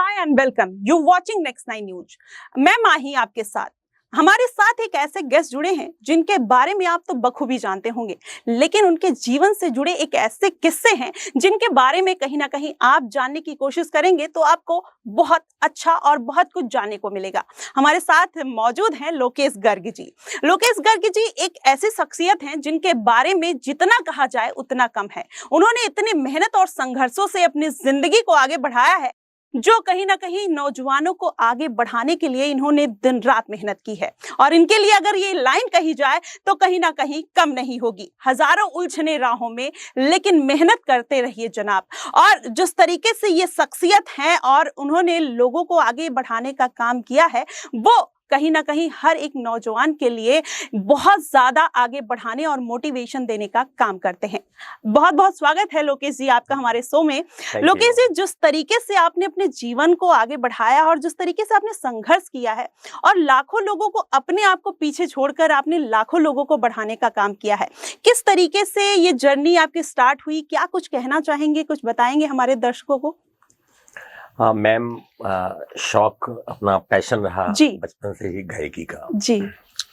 Hi and welcome you watching next 9 news. मैं माही आपके साथ। हमारे साथ एक ऐसे गेस्ट जुड़े हैं जिनके बारे में आप तो बखूबी जानते होंगे, लेकिन उनके जीवन से जुड़े एक ऐसे किस्से हैं जिनके बारे में कहीं ना कहीं आप जानने की कोशिश करेंगे तो आपको बहुत अच्छा और बहुत कुछ जानने को मिलेगा। हमारे साथ मौजूद हैं लोकेश गर्ग जी। लोकेश गर्ग जी एक ऐसी शख्सियत हैं जिनके बारे में जितना कहा जाए उतना कम है। उन्होंने इतनी मेहनत और संघर्षों से अपनी जिंदगी को आगे बढ़ाया है जो कहीं ना कहीं नौजवानों को आगे बढ़ाने के लिए इन्होंने दिन रात मेहनत की है, और इनके लिए अगर ये लाइन कही जाए तो कहीं ना कहीं कम नहीं होगी। हजारों उलझने राहों में लेकिन मेहनत करते रहिए जनाब। और जिस तरीके से ये शख्सियत है और उन्होंने लोगों को आगे बढ़ाने का काम किया है वो कहीं ना कहीं हर एक नौजवान के लिए बहुत ज्यादा आगे बढ़ाने और मोटिवेशन देने का काम करते हैं। बहुत बहुत स्वागत है लोकेश जी आपका हमारे शो में। लोकेश जी, जिस तरीके से आपने अपने जीवन को आगे बढ़ाया और जिस तरीके से आपने संघर्ष किया है और लाखों लोगों को अपने आप को पीछे छोड़कर आपने लाखों लोगों को बढ़ाने का काम किया है, किस तरीके से ये जर्नी आपकी स्टार्ट हुई, क्या कुछ कहना चाहेंगे, कुछ बताएंगे हमारे दर्शकों को? हाँ मैम, शौक अपना पैशन रहा बचपन से ही गायकी का जी।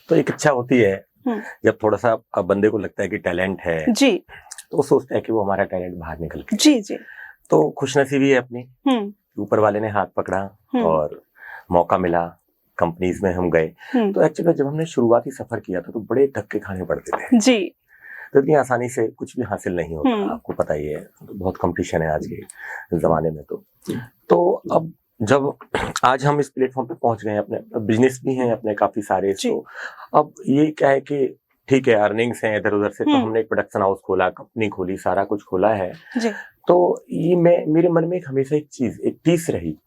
तो एक इच्छा होती है जब थोड़ा सा बंदे को लगता है कि टैलेंट है जी, तो वो सोचता है कि वो हमारा टैलेंट बाहर निकल के जी जी। तो खुशनसीबी है अपनी, ऊपर वाले ने हाथ पकड़ा और मौका मिला, कंपनीज में हम गए। तो एक्चुअली जब हमने शुरुआती सफर किया था तो बड़े धक्के खाने पड़ते थे जी। तो इतनी आसानी से कुछ भी हासिल नहीं होता, आपको पता ही है, तो बहुत कंपटीशन है आज के जमाने में। तो अब जब आज हम इस प्लेटफॉर्म पे पहुंच गए हैं, अपने बिजनेस भी हैं अपने काफी सारे, तो अब ये क्या है कि ठीक है अर्निंग्स हैं इधर उधर से, तो हमने एक प्रोडक्शन हाउस खोला, कंपनी खोली, सारा कुछ खोला है। तो ये मेरे मन में हमेशा एक चीज रही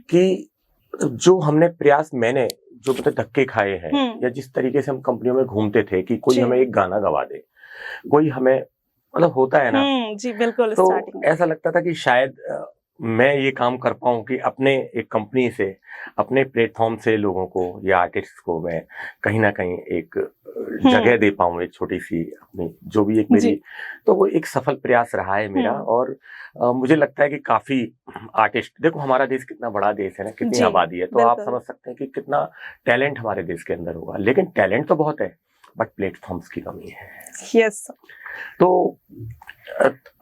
कि जो हमने प्रयास, मैंने जो मतलब धक्के खाए हैं या जिस तरीके से हम कंपनियों में घूमते थे कि कोई हमें एक गाना गवा दे, कोई हमें मतलब होता है ना जी बिल्कुल। तो ऐसा लगता था कि शायद मैं ये काम कर पाऊं कि अपने एक कंपनी से, अपने प्लेटफॉर्म से लोगों को या आर्टिस्ट को मैं कहीं ना कहीं एक जगह दे पाऊं, एक छोटी सी अपनी जो भी एक मेरी, तो वो एक सफल प्रयास रहा है मेरा। और मुझे लगता है कि काफी आर्टिस्ट, देखो हमारा देश कितना बड़ा देश है ना, कितनी आबादी है, तो आप समझ सकते हैं कि कितना टैलेंट हमारे देश के अंदर होगा। लेकिन टैलेंट तो बहुत है बट प्लेटफॉर्म्स की कमी है। यस। तो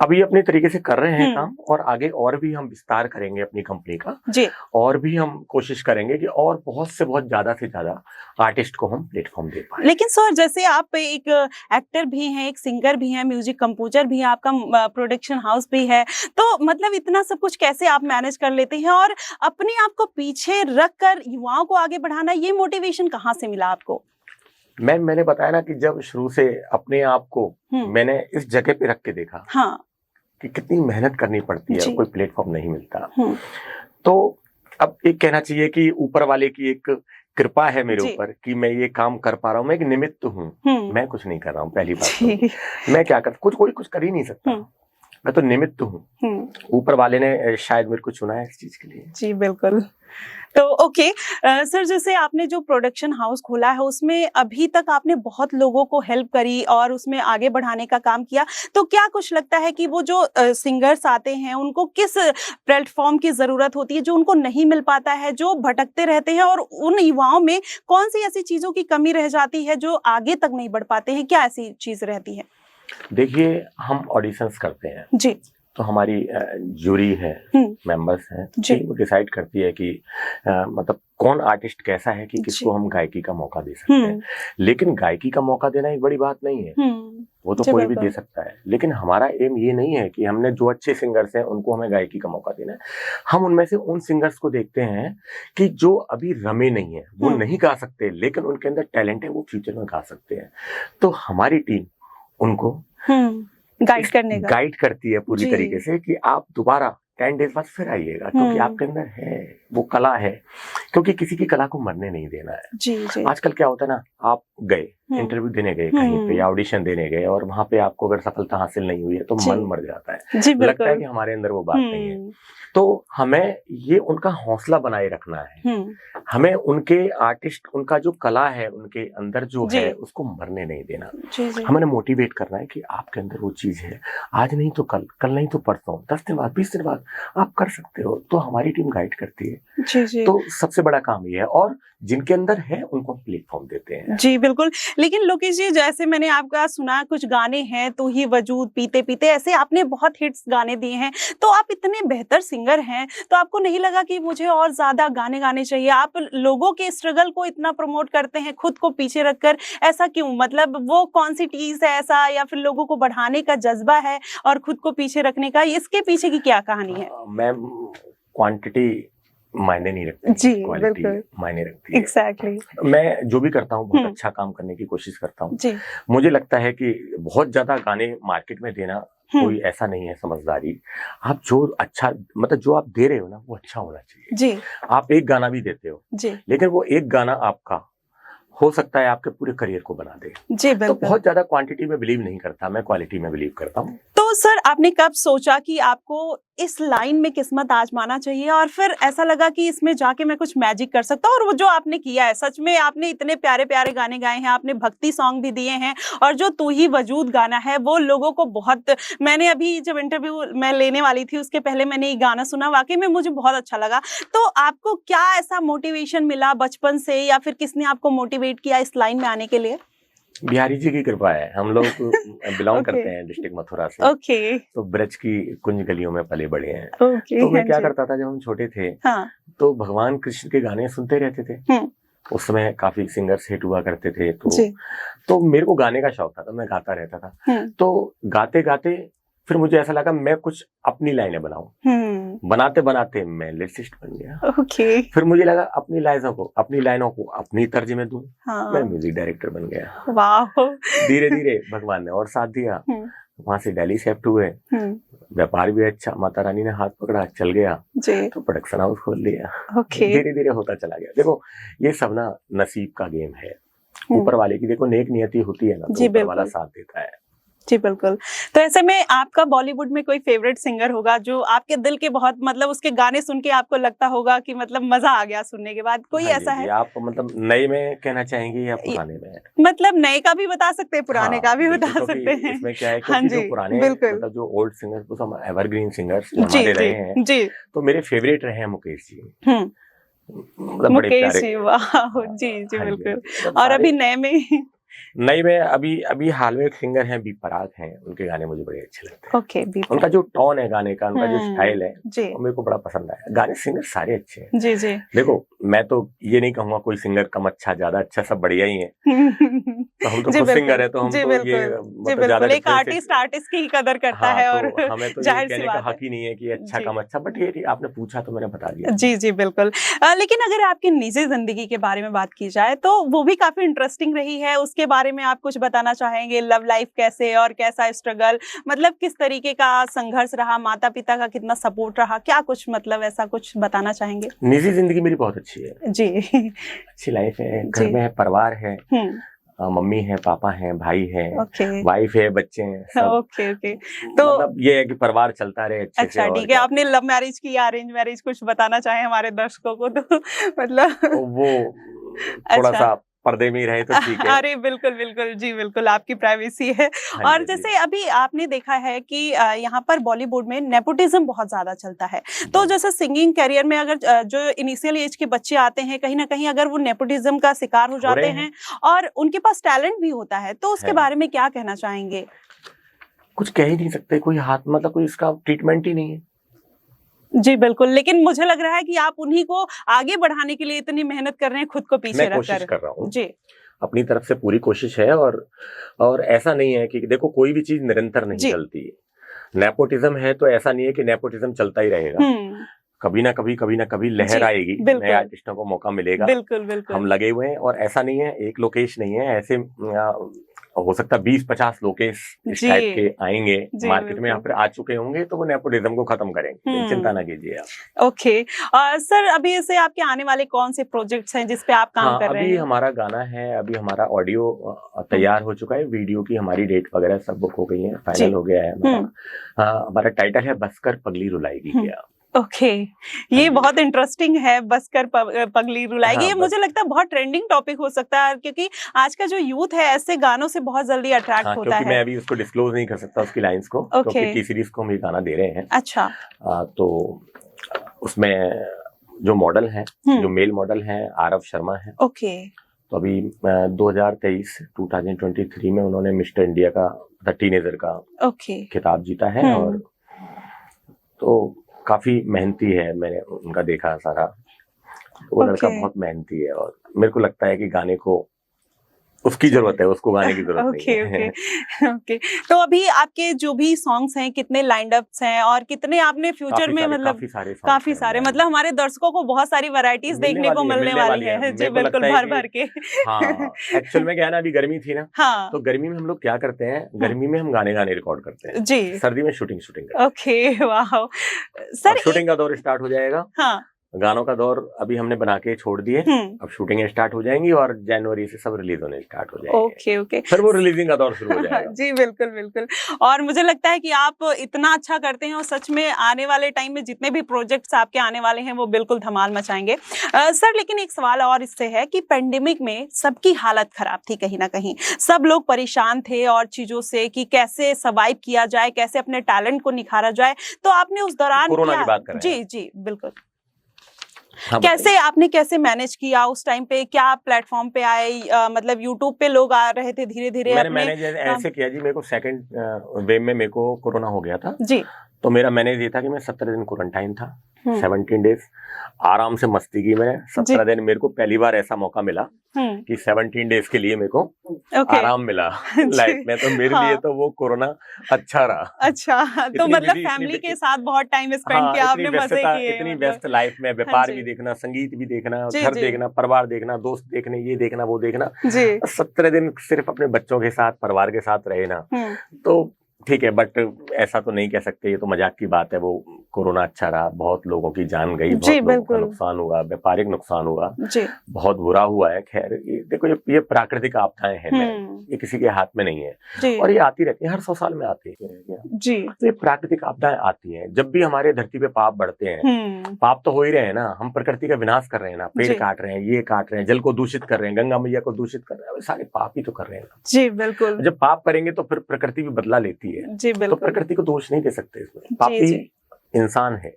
अभी अपने तरीके से कर रहे हैं काम, और आगे और भी हम विस्तार करेंगे अपनी कंपनी का जी। और भी हम कोशिश करेंगे कि और बहुत से बहुत ज्यादा से ज्यादा आर्टिस्ट को हम प्लेटफॉर्म दे पाएं। लेकिन सर, जैसे आप एक एक्टर भी हैं, एक सिंगर भी हैं, म्यूजिक कंपोजर भी हैं, आपका प्रोडक्शन हाउस भी है, तो मतलब इतना सब कुछ कैसे आप मैनेज कर लेते हैं और अपने आप को पीछे रख कर युवाओं को आगे बढ़ाना, ये मोटिवेशन कहाँ से मिला आपको? मैंने बताया ना कि जब शुरू से अपने आप को मैंने इस जगह पे रख के देखा कि कितनी मेहनत करनी पड़ती है, कोई प्लेटफॉर्म नहीं मिलता। तो अब एक कहना चाहिए कि ऊपर वाले की एक कृपा है मेरे ऊपर कि मैं ये काम कर पा रहा हूँ। मैं एक निमित्त हूँ, मैं कुछ नहीं कर रहा हूँ। पहली बात तो मैं क्या कर, कोई कुछ कर ही नहीं सकता, मैं तो निमित्त हूँ। ऊपर वाले ने शायद मेरे को चुना है इस चीज के लिए जी। बिल्कुल। तो ओके सर, जैसे आपने जो प्रोडक्शन हाउस खोला है उसमें अभी तक आपने बहुत लोगों को हेल्प करी और उसमें आगे बढ़ाने का काम किया, तो क्या कुछ लगता है कि वो जो सिंगर्स आते हैं उनको किस प्लेटफॉर्म की जरूरत होती है जो उनको नहीं मिल पाता है, जो भटकते रहते हैं, और उन युवाओं में कौन सी ऐसी चीजों की कमी रह जाती है जो आगे तक नहीं बढ़ पाते हैं, क्या ऐसी चीज रहती है? देखिए, हम ऑडिशंस करते हैं जी, तो हमारी जूरी है, मेंबर्स हैं, वो डिसाइड करती है कि मतलब कौन आर्टिस्ट कैसा है कि किसको हम गायकी का मौका दे सकते हैं। लेकिन गायकी का मौका देना एक बड़ी बात नहीं है, वो तो कोई भी दे सकता है। लेकिन हमारा एम ये नहीं है कि हमने जो अच्छे सिंगर्स हैं उनको हमें गायकी का मौका देना है। हम उनमें से उन सिंगर्स को देखते हैं कि जो अभी रमे नहीं है, वो नहीं गा सकते, लेकिन उनके अंदर टैलेंट है, वो फ्यूचर में गा सकते हैं। तो हमारी टीम उनको गाइड करती है पूरी तरीके से कि आप दोबारा 10 डेज बाद फिर आइएगा, क्योंकि आपके अंदर है वो कला है क्योंकि किसी की कला को मरने नहीं देना है। जी जी। आजकल क्या होता है ना, आप गए इंटरव्यू देने गए कहीं पे या ऑडिशन देने गए और वहां पे आपको अगर सफलता हासिल नहीं हुई है तो मन मर जाता है, लगता है कि हमारे अंदर वो बात नहीं है। तो हमें ये उनका हौसला बनाए रखना है, हमें उनके आर्टिस्ट, उनका जो कला है उनके अंदर जो है उसको मरने नहीं देना। हमें मोटिवेट करना है कि आपके अंदर वो चीज है, आज नहीं तो कल, कल नहीं तो परसों, 10 दिन बाद, 20 दिन बाद आप कर सकते हो। तो हमारी टीम गाइड करती है। जी। तो सबसे बड़ा काम ये है, और जिनके अंदर है उनको प्लेटफॉर्म देते हैं। जी बिल्कुल। लेकिन लोकेश जी, जैसे मैंने आपका सुना कुछ गाने हैं, तू ही वजूद, पीते पीते, ऐसे आपने बहुत हिट्स गाने दिए हैं। तो आप इतने बेहतर सिंगर हैं, तो आपको नहीं लगा कि मुझे और ज्यादा गाने गाने चाहिए? आप लोगों के स्ट्रगल को इतना प्रमोट करते हैं, खुद को पीछे रखकर, ऐसा क्यों? मतलब वो कौन सी चीज है ऐसा, या फिर लोगों को बढ़ाने का जज्बा है और खुद को पीछे रखने का, इसके पीछे की क्या कहानी है? मैम, क्वांटिटी मायने नहीं रखती, जी, क्वालिटी मायने रखती है। एग्जैक्टली। मैं जो भी करता हूँ बहुत अच्छा काम करने की कोशिश करता हूँ। मुझे लगता है कि बहुत ज्यादा गाने मार्केट में देना कोई ऐसा नहीं है समझदारी। आप जो अच्छा, मतलब जो आप दे रहे हो ना वो अच्छा होना चाहिए। जी। आप एक गाना भी देते हो जी, लेकिन वो एक गाना आपका हो सकता है आपके पूरे करियर को बना दे। जी बिल्कुल। तो बहुत ज्यादा क्वांटिटी में बिलीव नहीं करता, मैं क्वालिटी में बिलीव करता हूँ। तो सर, आपने कब सोचा कि आपको इस लाइन में किस्मत आजमाना चाहिए, और फिर ऐसा लगा कि इसमें जाके मैं कुछ मैजिक कर सकता हूँ? और वो जो आपने किया है, सच में आपने इतने प्यारे प्यारे गाने गाए हैं, आपने भक्ति सॉन्ग भी दिए हैं, और जो तू ही वजूद गाना है वो लोगों को बहुत, मैंने अभी जब इंटरव्यू मैं लेने वाली थी उसके पहले मैंने ये गाना सुना, वाकई में मुझे बहुत अच्छा लगा। तो आपको क्या ऐसा मोटिवेशन मिला बचपन से, या फिर किसने आपको मोटिवेट किया इस लाइन में आने के लिए? बिहारी जी की कृपा है। हम लोग बिलोंग करते हैं डिस्ट्रिक्ट मथुरा से। तो ब्रज की कुंज गलियों में पले बड़े हैं। तो मैं क्या करता था जब हम छोटे थे, तो भगवान कृष्ण के गाने सुनते रहते थे। उस समय काफी सिंगर्स हिट हुआ करते थे, तो मेरे को गाने का शौक था, तो मैं गाता रहता था। तो गाते गाते फिर मुझे ऐसा लगा मैं कुछ अपनी लाइनें बनाऊं। बनाते बनाते मैं लिरिसिस्ट बन गया। फिर मुझे लगा अपनी लाइनों को अपनी तर्ज में दूं। मैं म्यूजिक डायरेक्टर बन गया। वाह। धीरे धीरे भगवान ने और साथ दिया। वहां से दिल्ली शिफ्ट हुए, व्यापार भी अच्छा, माता रानी ने हाथ पकड़ा, चल गया, तो प्रोडक्शन हाउस खोल लिया। धीरे धीरे होता चला गया। देखो ये सब ना नसीब का गेम है, ऊपर वाले की। देखो नेक नियति होती है ना, तो ऊपर वाला साथ देता है। जी बिल्कुल। तो ऐसे में आपका बॉलीवुड में कोई फेवरेट सिंगर होगा जो आपके दिल के बहुत, मतलब उसके गाने सुन के आपको लगता होगा कि मतलब मजा आ गया सुनने के बाद, कोई ऐसा है? आप मतलब नए में कहना चाहेंगे या पुराने में? मतलब नए का भी बता सकते हैं, पुराने का भी बता सकते हैं। इसमें क्या है कि जो पुराने, मतलब जो ओल्ड सिंगर्स, वो सब एवरग्रीन सिंगर्स हमारे रहे हैं जी, तो मेरे फेवरेट रहे हैं मुकेश जी। मुकेश जी, वाह। जी जी बिल्कुल। और अभी नए में अभी हाल में एक सिंगर हैं, बी पराग हैं, उनके गाने मुझे बड़े अच्छे लगते हैं। उनका जो टोन है गाने का, उनका जो स्टाइल है, वो मेरे को बड़ा पसंद आया। गाने सिंगर सारे अच्छे हैं। जी जी। देखो मैं तो ये नहीं कहूंगा कोई सिंगर कम अच्छा, ज्यादा अच्छा, सब बढ़िया ही है। तो हम तो खुद सिंगर है, तो हम तो ये मतलब ज्यादा, एक आर्टिस्ट की कदर करता है, और हमें तो ये कहने का हक ही नहीं है कि अच्छा कम अच्छा, बट ये आपने पूछा तो मैंने बता दिया। जी जी बिल्कुल। लेकिन अगर आपकी निजी जिंदगी के बारे में बात की जाए तो वो भी काफी इंटरेस्टिंग रही है, उसके बारे में आप कुछ बताना चाहेंगे? लव लाइफ कैसे और कैसा स्ट्रगल, मतलब किस तरीके का संघर्ष रहा, माता पिता का कितना सपोर्ट रहा, क्या कुछ मतलब ऐसा कुछ बताना चाहेंगे? निजी जिंदगी मेरी बहुत अच्छी है जी, अच्छी लाइफ है, घर में है, परिवार है, मम्मी है, पापा है, भाई है, वाइफ है, बच्चे हैं सब। ओके। तो मतलब ये है कि परिवार चलता रहे अच्छे से। अच्छा ठीक है। आपने लव मैरिज की या अरेंज मैरिज, कुछ बताना चाहे हमारे दर्शकों को? तो मतलब वो थोड़ा सा पर्दे में ही रहे तो ठीक है। अरे बिल्कुल बिल्कुल जी बिल्कुल, आपकी प्राइवेसी है। और जैसे अभी आपने देखा है कि यहाँ पर बॉलीवुड में नेपोटिज्म बहुत ज्यादा चलता है, तो जैसे सिंगिंग करियर में अगर जो इनिशियल एज के बच्चे आते हैं, कहीं ना कहीं अगर वो नेपोटिज्म का शिकार हो जाते हैं और उनके पास टैलेंट भी होता है, तो उसके बारे में क्या कहना चाहेंगे? कुछ कह ही नहीं सकते, कोई हाथ, मतलब कोई इसका ट्रीटमेंट ही नहीं है। जी बिल्कुल। लेकिन मुझे लग रहा है कि आप उन्हीं को आगे बढ़ाने के लिए इतनी मेहनत कर रहे हैं, खुद को पीछे रखकर। मैं कोशिश कर रहा हूँ जी, अपनी तरफ से पूरी कोशिश है। और ऐसा नहीं है कि देखो कोई भी चीज निरंतर नहीं चलती। नेपोटिज्म है तो ऐसा नहीं है कि नेपोटिज्म चलता ही रहेगा। कभी ना कभी लहर आएगी, नए आर्टिस्टों को मौका मिलेगा। बिल्कुल बिल्कुल हम लगे हुए हैं, और ऐसा नहीं है एक लोकेश नहीं है, ऐसे हो सकता है 20-50 लोकेश इस टाइप के आएंगे मार्केट में, यहाँ पर आ चुके होंगे, तो वो नेपोटिज्म को खत्म करेंगे, चिंता ना कीजिए आप। ओके सर, अभी ऐसे आपके आने वाले कौन से प्रोजेक्ट्स हैं जिस पे आप काम कर रहे हैं? अभी हमारा गाना है, अभी हमारा ऑडियो तैयार हो चुका है, वीडियो की हमारी डेट वगैरह सब बुक हो गई है, फाइनल हो गया है हमारा टाइटल है बसकर पगली रुलाएगी क्या। ओके ये बहुत इंटरेस्टिंग है, बसकर पगली रुलाएगी। ये मुझे लगता है बहुत ट्रेंडिंग टॉपिक हो सकता है, क्योंकि आज का जो यूथ है ऐसे गानों से बहुत जल्दी अट्रैक्ट होता है। मैं अभी उसको डिस्क्लोज नहीं कर सकता उसकी लाइंस को, क्योंकि टी सीरीज को हम ये गाना दे रहे हैं। अच्छा। तो उसमें जो मॉडल है, जो मेल मॉडल है आरव शर्मा है। ओके। तो अभी 2023 में उन्होंने मिस्टर इंडिया का टीनेजर का खिताब जीता है, और तो काफी मेहनती है, मैंने उनका देखा सारा, वो लड़का बहुत मेहनती है, और मेरे को लगता है कि गाने को उसकी जरूरत है, उसको गाने की जरूरत नहीं है। ओके। तो अभी आपके जो भी सॉन्ग्स हैं कितने लाइंड अप्स हैं, और कितने आपने फ्यूचर में मतलब काफी सारे मतलब हमारे दर्शकों को बहुत सारी वैरायटीज देखने को मिलने वाली है। जी बिल्कुल, भर के। एक्चुअल में क्या है ना, अभी गर्मी थी ना, तो गर्मी में हम लोग क्या करते हैं, गर्मी में हम गाने रिकॉर्ड करते हैं जी, सर्दी में शूटिंग। ओके वाह सर, शूटिंग का दौर स्टार्ट हो जाएगा। गानों का दौर अभी हमने बना के छोड़ दिए, अब शूटिंग स्टार्ट हो जाएंगी, और जनवरी से सब रिलीज होने स्टार्ट हो जाएंगे। ओके। फिर वो रिलीजिंग का दौर शुरू हो जाएगा। जी बिल्कुल। और मुझे लगता है कि आप इतना अच्छा करते हैं, और सच में आने वाले टाइम में जितने भी प्रोजेक्ट्स आपके आने वाले हैं वो बिल्कुल धमाल मचाएंगे। सर लेकिन एक सवाल और इससे है कि पेंडेमिक में सबकी हालत खराब थी, कहीं ना कहीं सब लोग परेशान थे और चीजों से, कि कैसे सर्वाइव किया जाए, कैसे अपने टैलेंट को निखारा जाए। तो आपने उस दौरान कोरोना की बात कर रहे हैं? जी बिल्कुल। कैसे आपने मैनेज किया उस टाइम पे? क्या प्लेटफॉर्म पे आए, मतलब यूट्यूब पे लोग आ रहे थे धीरे धीरे? मैंने मैनेज ऐसे किया जी, मेरे को सेकंड वेव में मेरे को कोरोना हो गया था जी, तो मेरा मैनेज ये था कि मैं 17 दिन क्वारंटाइन था, 17 डेज आराम से मस्ती की मैंने। 17 दिन मेरे को पहली बार ऐसा मौका मिला कि 17 डेज के लिए मेरे को आराम मिला लाइफ में, तो मेरे लिए तो वो कोरोना अच्छा रहा। अच्छा, तो मतलब फैमिली के साथ बहुत टाइम स्पेंड किया आपने, मजे किए। इतनी व्यस्त लाइफ में व्यापार भी देखना, संगीत भी देखना, घर देखना, परिवार देखना, दोस्त देखने, ये देखना वो देखना, 17 दिन सिर्फ अपने बच्चों के साथ परिवार के साथ रहे ना, तो ठीक है। बट ऐसा तो नहीं कह सकते, ये तो मजाक की बात है। वो कोरोना अच्छा रहा, बहुत लोगों की जान गई, बहुत लोगों का नुकसान हुआ, व्यापारिक नुकसान हुआ, बहुत बुरा हुआ है। खैर देखो, ये प्राकृतिक आपदाएं हैं, ये किसी के हाथ में नहीं है, और ये आती रहती है, हर 100 साल में आती है जी। तो ये प्राकृतिक आपदाएं आती हैं। जब भी हमारे धरती पे पाप बढ़ते हैं, पाप तो हो ही रहे हैं ना, हम प्रकृति का विनाश कर रहे हैं ना, पेड़ काट रहे हैं, ये काट रहे हैं, जल को दूषित कर रहे हैं, गंगा मैया को दूषित कर रहे हैं, सारे पाप ही तो कर रहे हैं जी बिल्कुल। जब पाप करेंगे तो फिर प्रकृति भी बदला लेती है जी बिल्कुल। तो प्रकृति को दोष नहीं दे सकते, इसमें पापी इंसान है।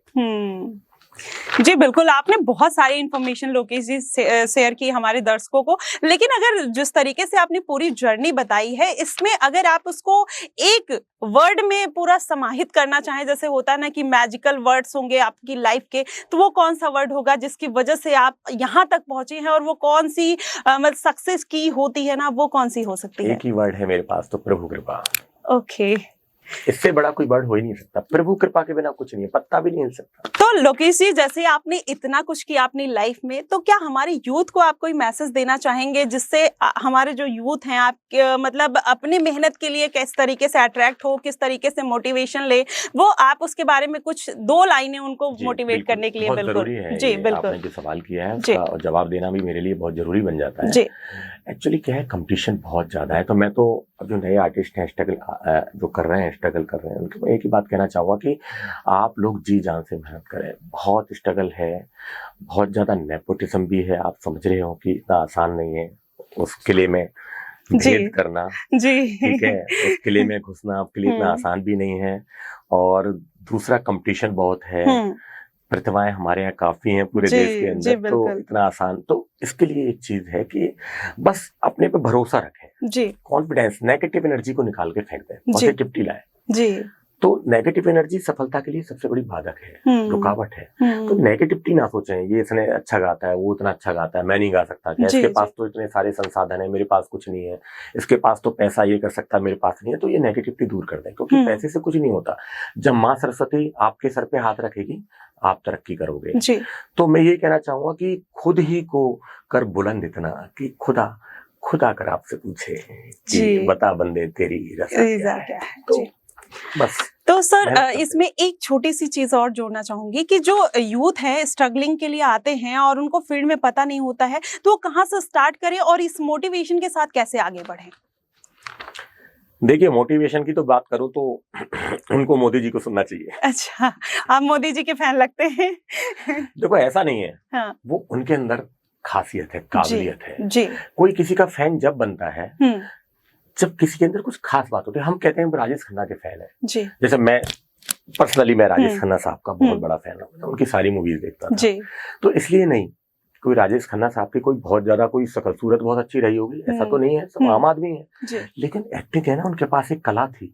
जी बिल्कुल, आपने बहुत सारी इन्फॉर्मेशन लोकेश जी शेयर की हमारे दर्शकों को, लेकिन अगर जिस तरीके से आपने पूरी जर्नी बताई है, इसमें अगर आप उसको एक वर्ड में पूरा समाहित करना चाहें, जैसे होता है ना कि मैजिकल वर्ड्स होंगे आपकी लाइफ के, तो वो कौन सा वर्ड होगा जिसकी वजह से आप यहाँ तक पहुंचे हैं, और वो कौन सी मतलब सक्सेस की होती है ना, वो कौन सी हो सकती है? एक ही वर्ड है मेरे पास, तो प्रभु कृपा। ओके, इससे बड़ा कोई वर्ड हो ही नहीं सकता। प्रभु कृपा के बिना कुछ नहीं है, पत्ता भी नहीं हिल सकता। तो लोकेश जी, जैसे आपने इतना कुछ किया अपनी लाइफ में, तो क्या हमारे यूथ को आप कोई मैसेज देना चाहेंगे, जिससे हमारे जो यूथ हैं आप मतलब अपनी मेहनत के लिए किस तरीके से अट्रैक्ट हो, किस तरीके से मोटिवेशन ले, वो आप उसके बारे में कुछ 2 लाइनें उनको मोटिवेट करने के लिए? बिल्कुल जी बिल्कुल। आपने जो सवाल किया है उसका जवाब देना भी मेरे लिए बहुत जरूरी बन जाता है। एक्चुअली क्या है, कंपटीशन बहुत ज्यादा है, तो मैं तो अब जो नए आर्टिस्ट हैं जो कर रहे हैं, स्ट्रगल कर रहे हैं, उनको एक ही बात कहना चाहूँगा कि आप लोग जी जान से मेहनत करें। बहुत स्ट्रगल है, बहुत ज्यादा नेपोटिज्म भी है, आप समझ रहे हो कि इतना आसान नहीं है उस किले में भेद करना जी, ठीक है, उस किले में घुसना आपके लिए इतना आसान भी नहीं है। और दूसरा कंपटीशन बहुत है, प्रतिभाएं हमारे यहाँ काफी हैं पूरे देश के अंदर, तो इतना आसान, तो इसके लिए एक चीज है कि बस अपने पे भरोसा रखें जी, कॉन्फिडेंस, नेगेटिव एनर्जी को निकाल के फेंक दें, पॉजिटिविटी लाएं जी। तो नेगेटिव एनर्जी सफलता के लिए सबसे बड़ी बाधक है, रुकावट है। तो नेगेटिविटी ना सोचें, ये इसने अच्छा गाता है, वो इतना अच्छा गाता है, मैं नहीं गा सकता, क्या इसके पास तो इतने सारे संसाधन है, मेरे पास कुछ नहीं है, इसके पास तो पैसा ये कर सकता है, मेरे पास नहीं है। तो ये नेगेटिविटी दूर कर दें, क्योंकि पैसे से कुछ नहीं होता। जब माँ सरस्वती आपके सर पे हाथ रखेगी, आप तरक्की करोगे। तो मैं ये कहना चाहूंगा कि खुद ही को कर बुलंद इतना कि खुदा कर आपसे पूछे कि बता बंदे तेरी रज़ा क्या है। तो बस। तो सर इसमें एक छोटी सी चीज और जोड़ना चाहूंगी कि जो यूथ है स्ट्रगलिंग के लिए आते हैं और उनको फील्ड में पता नहीं होता है, तो वो कहाँ से स्टार्ट करें और इस मोटिवेशन के साथ कैसे आगे बढ़े? देखिए, मोटिवेशन की तो बात करूं तो उनको मोदी जी को सुनना चाहिए। अच्छा, आप मोदी जी के फैन लगते हैं? देखो, ऐसा नहीं है। हाँ। वो उनके अंदर खासियत है, काबिलियत है। जी। कोई किसी का फैन जब बनता है जब किसी के अंदर कुछ खास बात होती है। हम कहते हैं राजेश खन्ना के फैन है जी। जैसे मैं पर्सनली मैं राजेश खन्ना साहब का बहुत बड़ा फैन हूँ, उनकी सारी मूवीज देखता था जी। तो इसलिए नहीं कोई राजेश खन्ना साहब की कोई बहुत ज्यादा कोई शकल सूरत बहुत अच्छी रही होगी, ऐसा तो नहीं है, सब आम आदमी है, लेकिन एक्टिंग है ना, उनके पास एक कला थी।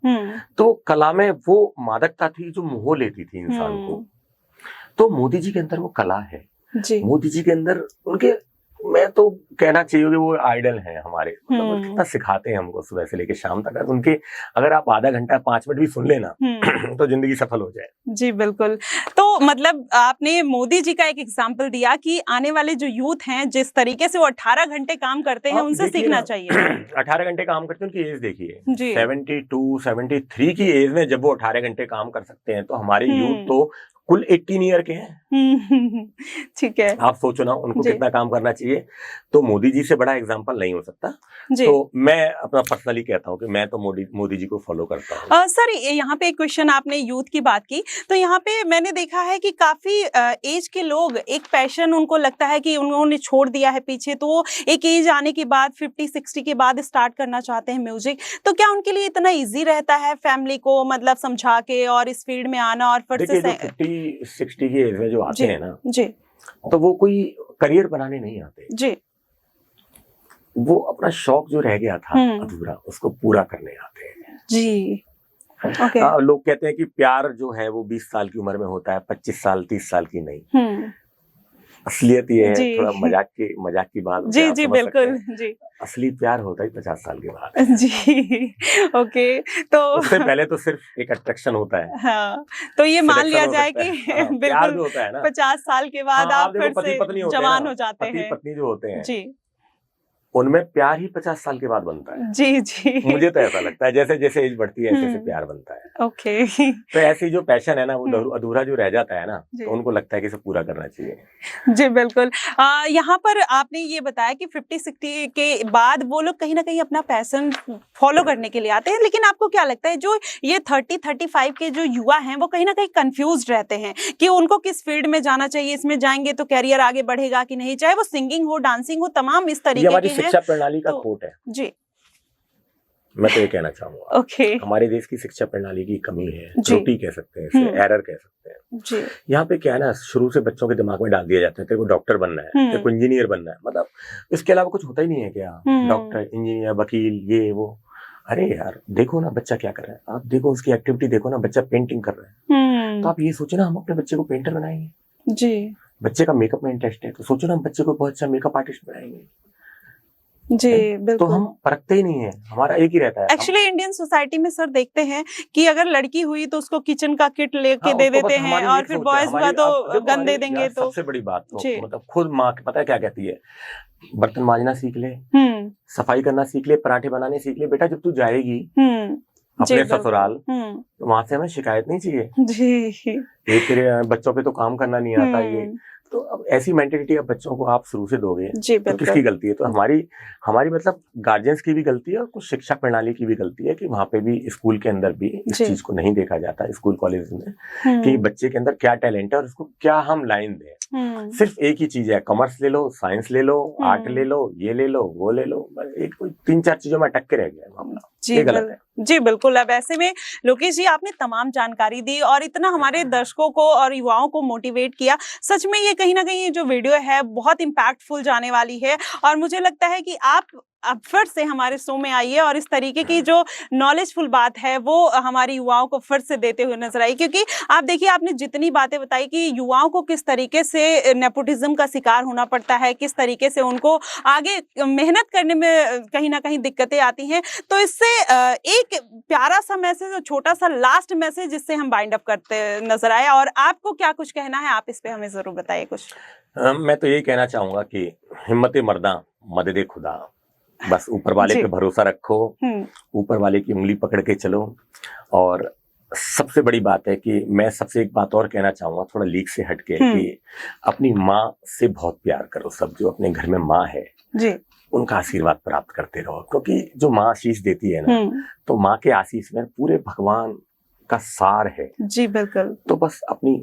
तो कला में वो मादकता थी जो मोह लेती थी इंसान को। तो मोदी जी के अंदर वो कला है जी। मोदी जी के अंदर उनके, मैं तो कहना चाहिए कि वो आइडल हैं हमारे, मतलब वो कितना सिखाते हैं हमको सुबह से लेकर शाम तक। उनके अगर आप आधा घंटा 5 मिनट भी सुन लेना तो जिंदगी सफल हो जाए। जी बिल्कुल। तो मतलब आपने मोदी जी का एक एग्जांपल दिया कि आने वाले जो यूथ हैं जिस तरीके से वो 18 घंटे काम करते हैं उनसे सीखना चाहिए। 18 घंटे काम करते हैं, उनकी एज देखिए 72, 73 की एज में जब वो 18 घंटे काम कर सकते हैं, तो हमारे यूथ तो कुल 18 ईयर के हैं। ठीक है, आप सोचो ना उनको कितना काम करना चाहिए। तो मोदी जी से बड़ा एग्जांपल नहीं हो सकता। तो मैं अपना पर्सनली कहता हूँ कि मैं तो मोदी जी को फॉलो करता हूँ। सर यहाँ पे एक क्वेश्चन, आपने यूथ की बात की, तो यहाँ पे मैंने देखा है कि काफी एज के लोग एक पैशन उनको लगता है कि उन्होंने छोड़ दिया है पीछे, तो वो एक एज आने के बाद 50-60 के बाद स्टार्ट करना चाहते हैं म्यूजिक। तो क्या उनके लिए इतना ईजी रहता है फैमिली को मतलब समझा के और इस फील्ड में आना? और फिर से 60 की एज में जो आते हैं ना जी, तो वो कोई करियर बनाने नहीं आते जी, वो अपना शौक जो रह गया था अधूरा उसको पूरा करने आते हैं जी। लोग कहते हैं कि प्यार जो है वो 20 साल की उम्र में होता है, 25 साल 30 साल की नहीं। असलियत ये है, थोड़ा मजाक की बात जी जी बिल्कुल जी, असली प्यार होता ही 50 साल के बाद जी। ओके, तो उससे पहले तो सिर्फ एक अट्रैक्शन होता है। हाँ, तो ये मान लिया जाए कि बिल्कुल होता है ना 50 साल के बाद आप फिर से जवान हो जाते हैं। पति पत्नी जो होते हैं जी, उनमें प्यार ही 50 साल के बाद बनता है। जी जी, मुझे तो ऐसा लगता है, जैसे जैसे एज बढ़ती है ऐसे प्यार बनता है। ओके, तो ऐसी जो पैशन है ना वो अधूरा जो रह जाता है ना, तो उनको लगता है कि इसे पूरा करना चाहिए। जी बिल्कुल। यहाँ पर आपने ये बताया कि 50-60 के बाद वो लोग कहीं ना कहीं अपना पैशन फॉलो करने के लिए आते हैं, लेकिन आपको क्या लगता है जो ये 30-35 के जो युवा हैं वो कहीं ना कहीं कंफ्यूज रहते हैं कि उनको किस फील्ड में जाना चाहिए, इसमें जाएंगे तो कैरियर आगे बढ़ेगा कि नहीं, चाहे वो सिंगिंग हो, डांसिंग हो, तमाम इस तरीके के शिक्षा प्रणाली का खोट है जी। मैं तो ये कहना चाहूंगा ओके, हमारे देश की शिक्षा प्रणाली की कमी है, त्रुटि कह सकते हैं, इसे एरर कह सकते हैं जी। यहाँ पे क्या है ना, शुरू से बच्चों के दिमाग में डाल दिया जाता है तेरे को डॉक्टर बनना है, तेरे को इंजीनियर बनना है, मतलब इसके अलावा कुछ होता ही नहीं है क्या? डॉक्टर, इंजीनियर, वकील, ये वो। अरे यार देखो ना बच्चा क्या कर रहा है, आप देखो उसकी एक्टिविटी देखो ना, बच्चा पेंटिंग कर रहा है, तो आप ये सोचो ना हम अपने बच्चे को पेंटर बनाएंगे जी। बच्चे का मेकअप में इंटरेस्ट है तो सोचो ना हम बच्चे को बहुत अच्छा मेकअप आर्टिस्ट बनाएंगे जी। बिल्कुल, तो हम परखते ही नहीं है, हमारा एक ही रहता है। एक्चुअली इंडियन सोसाइटी में सर देखते हैं कि अगर लड़की हुई तो उसको किचन का किट लेके दे देते हैं, और फिर बॉयज हुआ तो गन दे देंगे। तो सबसे बड़ी बात तो मतलब खुद माँ पता है क्या कहती है, बर्तन मांजना सीख ले, सफाई करना सीख ले, पराठे बनाने सीख ले, बेटा जब तू जाएगी अपने ससुराल तो वहां से हमें शिकायत नहीं चाहिए जी, ये तेरे बच्चों पे तो काम करना नहीं आता ये। तो अब ऐसी मेंटेलिटी अब बच्चों को आप शुरू से दोगे तो किसकी गलती है? तो हमारी मतलब गार्जियंस की भी गलती है और कुछ शिक्षा प्रणाली की भी गलती है कि वहाँ पे भी स्कूल के अंदर भी इस चीज को नहीं देखा जाता, स्कूल कॉलेज में, कि बच्चे के अंदर क्या टैलेंट है और उसको क्या हम लाइन दें। सिर्फ एक ही चीज है, कॉमर्स ले लो, साइंस ले लो, आर्ट ले लो, ये ले लो, वो ले लो, एक कोई 3-4 चीजों में अटक के रह गया मामला। जी गलत है जी बिल्कुल। अब ऐसे में लोकेश जी आपने तमाम जानकारी दी और इतना हमारे दर्शकों को और युवाओं को मोटिवेट किया। सच में ये कहीं ना कहीं जो वीडियो है बहुत इम्पैक्टफुल जाने वाली है और मुझे लगता है कि आप आप फिर से हमारे शो में आइए और इस तरीके की जो नॉलेजफुल बात है वो हमारी युवाओं को फिर से देते हुए नजर आई, क्योंकि आप देखिए आपने जितनी बातें बताई कि युवाओं को किस तरीके से नेपोटिज्म का शिकार होना पड़ता है, किस तरीके से उनको आगे मेहनत करने में कहीं ना कहीं दिक्कतें आती हैं। तो इससे एक प्यारा सा मैसेज और छोटा सा लास्ट मैसेज जिससे हम बाइंड अप करते नजर आए, और आपको क्या कुछ कहना है आप इस पे हमें जरूर बताइए कुछ। मैं तो यही कहना चाहूंगा कि हिम्मत मर्दा मदद खुदा, बस ऊपर वाले पे भरोसा रखो, ऊपर वाले की उंगली पकड़ के चलो। और सबसे बड़ी बात है कि मैं सबसे एक बात और कहना चाहूंगा थोड़ा लीक से हटके कि अपनी माँ से बहुत प्यार करो। सब जो अपने घर में माँ है जी, उनका आशीर्वाद प्राप्त करते रहो, क्योंकि जो माँ आशीष देती है ना, तो माँ के आशीष में पूरे भगवान का सार है जी। बिल्कुल। तो बस अपनी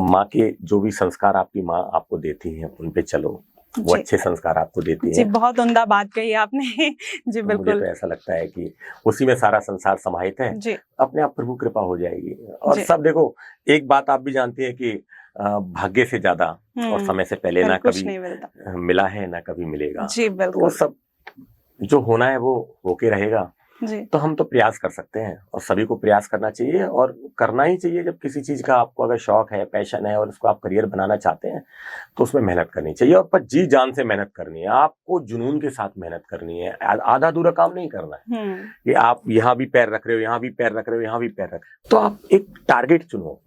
माँ के जो भी संस्कार आपकी माँ आपको देती है उन पे चलो, वो अच्छे संस्कार आपको देती है जी। बहुत उम्दा बात कही आपने जी। बिल्कुल। मुझे तो ऐसा लगता है कि उसी में सारा संसार समाहित है जी। अपने आप प्रभु कृपा हो जाएगी। और सब देखो, एक बात आप भी जानती है कि भाग्य से ज्यादा और समय से पहले ना कभी मिला है ना कभी मिलेगा जी। बिल्कुल। तो सब जो होना है वो होके रहेगा जी। तो हम तो प्रयास कर सकते हैं और सभी को प्रयास करना चाहिए और करना ही चाहिए। जब किसी चीज का आपको अगर शौक है, पैशन है और उसको आप करियर बनाना चाहते हैं तो उसमें मेहनत करनी चाहिए और पर जी जान से मेहनत करनी है। आपको जुनून के साथ मेहनत करनी है, आधा अधूरा काम नहीं करना है कि आप यहाँ भी पैर रख रहे हो, यहाँ भी पैर रख रहे हो, यहाँ भी पैर रख रहे हो। तो आप एक टारगेट चुनो।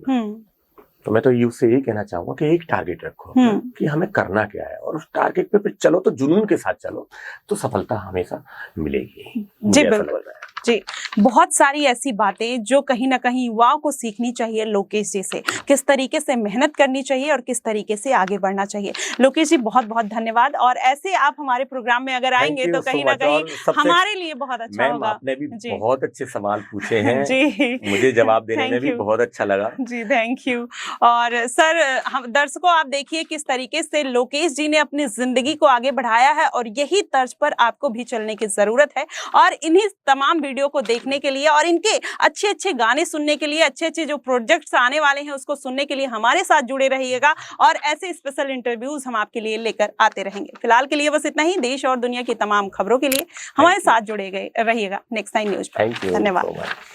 तो मैं तो यूथ से यही कहना चाहूंगा कि एक टारगेट रखो कि हमें करना क्या है और उस टारगेट पे फिर चलो, तो जुनून के साथ चलो तो सफलता हमेशा मिलेगी जी। बिल्कुल जी। बहुत सारी ऐसी बातें जो कहीं ना कहीं युवाओं को सीखनी चाहिए लोकेश जी से, किस तरीके से मेहनत करनी चाहिए और किस तरीके से आगे बढ़ना चाहिए। लोकेश जी बहुत बहुत धन्यवाद, और ऐसे आप हमारे प्रोग्राम में अगर आएंगे तो कहीं ना कहीं हमारे लिए बहुत अच्छा होगा। आपने भी बहुत अच्छे सवाल पूछे हैं जी, मुझे जवाब देने में भी बहुत अच्छा लगा जी। Thank you. और सर, हम दर्शकों आप देखिए किस तरीके से लोकेश जी ने अपनी जिंदगी को आगे बढ़ाया है और यही तर्ज पर आपको भी चलने की जरूरत है। और इन्हीं तमाम वीडियो को देखने के लिए और इनके अच्छे अच्छे गाने सुनने के लिए, अच्छे अच्छे जो प्रोजेक्ट्स आने वाले हैं उसको सुनने के लिए हमारे साथ जुड़े रहिएगा और ऐसे स्पेशल इंटरव्यूज हम आपके लिए लेकर आते रहेंगे। फिलहाल के लिए बस इतना ही। देश और दुनिया की तमाम खबरों के लिए हमारे साथ जुड़े रहिएगा नेक्स्ट 9 न्यूज पर। धन्यवाद।